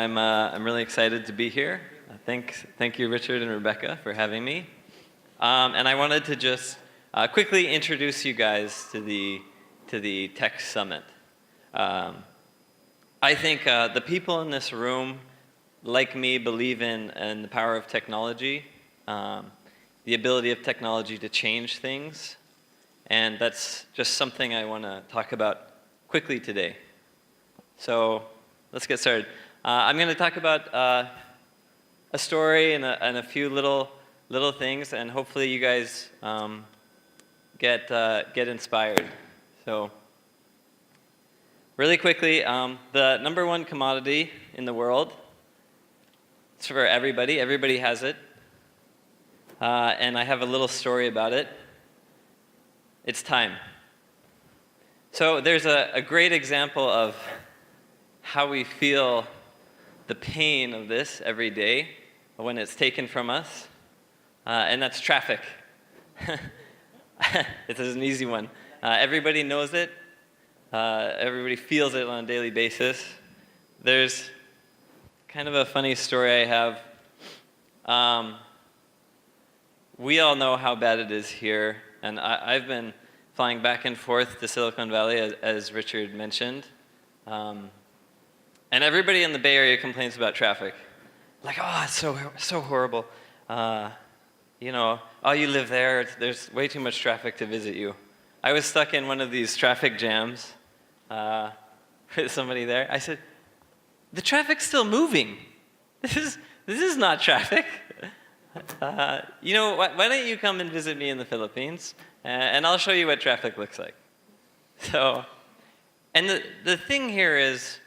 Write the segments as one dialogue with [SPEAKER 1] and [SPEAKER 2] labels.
[SPEAKER 1] I'm really excited to be here. Thank you, Richard and Rebecca, for having me. And I wanted to just quickly introduce you guys to the Tech Summit. I think the people in this room, like me, believe in the power of technology, the ability of technology to change things, and that's just something I want to talk about quickly today. So let's get started. I'm going to talk about a story and a few little things, and hopefully you guys get inspired. So really quickly, the number one commodity in the world, it's for everybody. Everybody has it. And I have a little story about it. It's time. So there's a great example of how we feel the pain of this every day when it's taken from us, and that's traffic. It's an easy one. Everybody knows it. Everybody feels it on a daily basis. There's kind of a funny story I have. We all know how bad it is here, and I've been flying back and forth to Silicon Valley, as Richard mentioned. And everybody in the Bay Area complains about traffic. Like, oh, it's so horrible. You live there, there's way too much traffic to visit you. I was stuck in one of these traffic jams with somebody there. I said, the traffic's still moving. This is not traffic. Why don't you come and visit me in the Philippines, and I'll show you what traffic looks like. So, and the thing here is,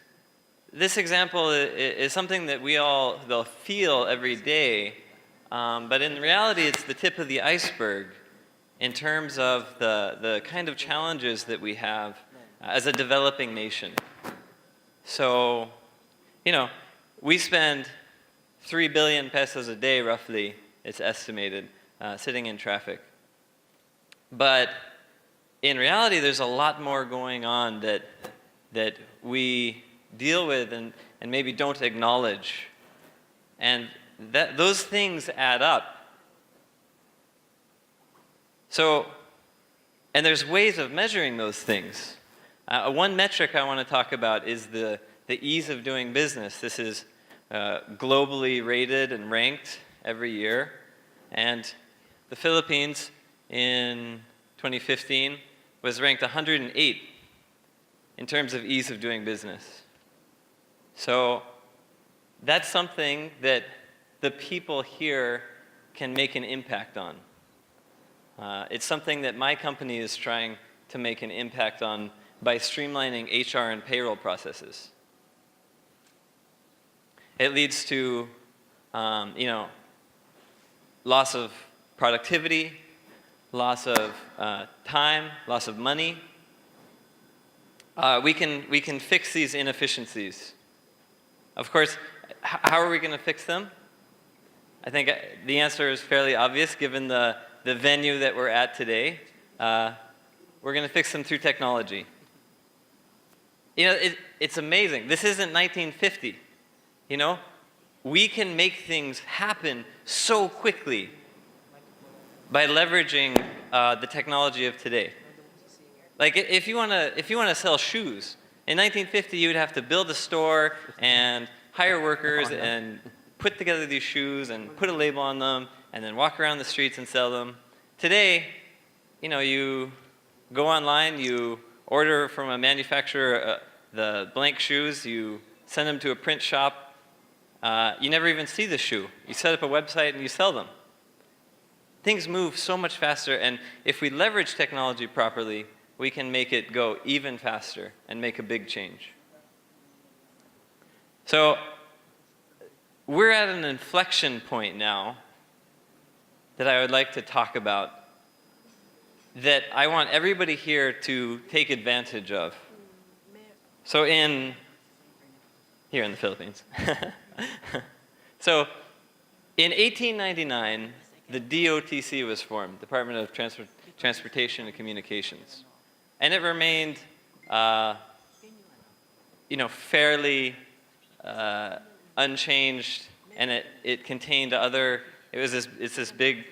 [SPEAKER 1] this example is something that they'll feel every day, but in reality it's the tip of the iceberg in terms of the kind of challenges that we have as a developing nation. So, we spend 3 billion pesos a day, roughly, it's estimated, sitting in traffic. But in reality, there's a lot more going on that we deal with and maybe don't acknowledge. And those things add up. So, and there's ways of measuring those things. One metric I want to talk about is the ease of doing business. This is globally rated and ranked every year. And the Philippines in 2015 was ranked 108 in terms of ease of doing business. So that's something that the people here can make an impact on. It's something that my company is trying to make an impact on by streamlining HR and payroll processes. It leads to, loss of productivity, loss of time, loss of money. We can fix these inefficiencies. Of course, how are we going to fix them? I think the answer is fairly obvious given the venue that we're at today. We're going to fix them through technology. It's amazing. This isn't 1950. We can make things happen so quickly by leveraging the technology of today. Like if you want to sell shoes, in 1950 you would have to build a store and hire workers and put together these shoes and put a label on them and then walk around the streets and sell them. Today, you go online, you order from a manufacturer the blank shoes, you send them to a print shop. You never even see the shoe. You set up a website and you sell them. Things move so much faster, and if we leverage technology properly, we can make it go even faster and make a big change. So we're at an inflection point now that I would like to talk about that I want everybody here to take advantage of. So here in the Philippines. So in 1899, the DOTC was formed, Department of Transportation and Communications. And it remained, fairly unchanged, and it contained other, it's this big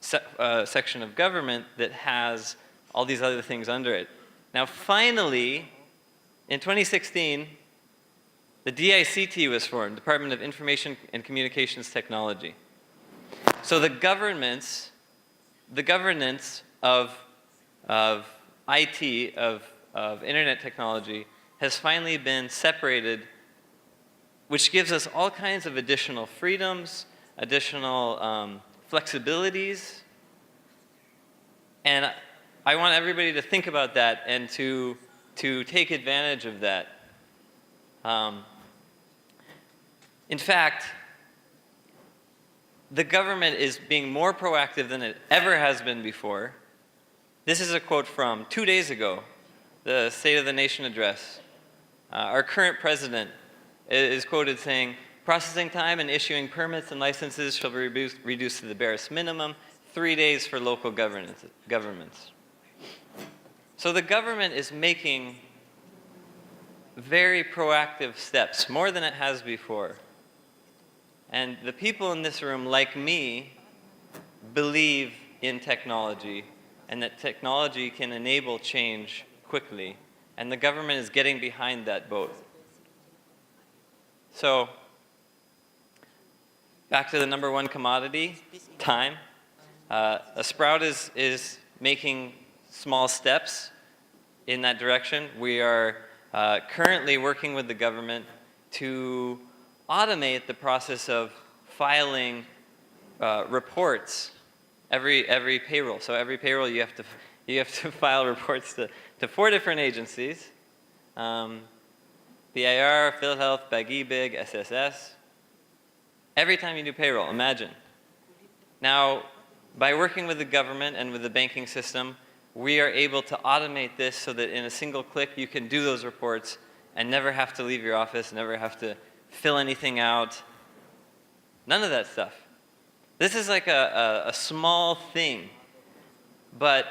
[SPEAKER 1] section of government that has all these other things under it. Now finally, in 2016, the DICT was formed, Department of Information and Communications Technology. So the governance of IT, of internet technology, has finally been separated, which gives us all kinds of additional freedoms, additional flexibilities. And I want everybody to think about that and to take advantage of that. In fact, the government is being more proactive than it ever has been before. This is a quote from 2 days ago, the State of the Nation address. Our current president is quoted saying, "Processing time and issuing permits and licenses shall be reduced to the barest minimum, 3 days for local governments." So the government is making very proactive steps, more than it has before. And the people in this room, like me, believe in technology and that technology can enable change quickly. And the government is getting behind that boat. So, back to the number one commodity, time. A Sprout is making small steps in that direction. We are currently working with the government to automate the process of filing reports every payroll. So every payroll you have to file reports to 4 different agencies: BIR, PhilHealth, BAG-EBIG, SSS. Every time you do payroll, imagine. Now, by working with the government and with the banking system, we are able to automate this so that in a single click you can do those reports and never have to leave your office, never have to fill anything out. None of that stuff. This is like a small thing, but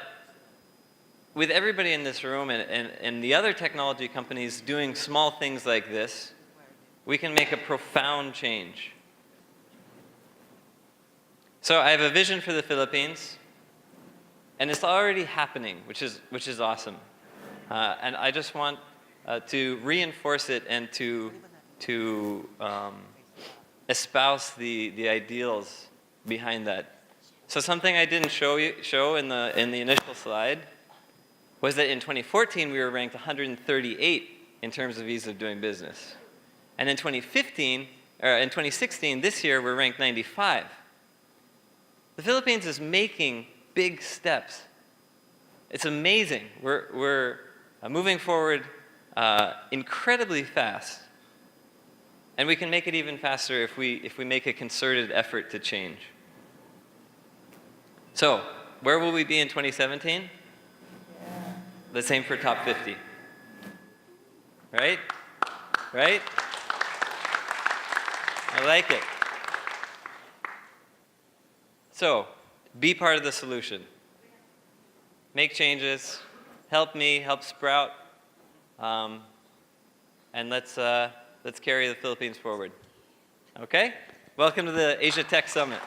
[SPEAKER 1] with everybody in this room and the other technology companies doing small things like this, we can make a profound change. So I have a vision for the Philippines, and it's already happening, which is awesome. And I just want to reinforce it and to espouse the ideals behind that. So something I didn't show in the initial slide was that in 2014 we were ranked 138 in terms of ease of doing business, and in 2016, this year, we're ranked 95. The Philippines is making big steps. It's amazing. We're moving forward incredibly fast. And we can make it even faster if we make a concerted effort to change. So, where will we be in 2017? Let's aim for top 50. Right? Right? I like it. So, be part of the solution. Make changes. Help me, help Sprout. And let's carry the Philippines forward. Okay? Welcome to the Asia Tech Summit.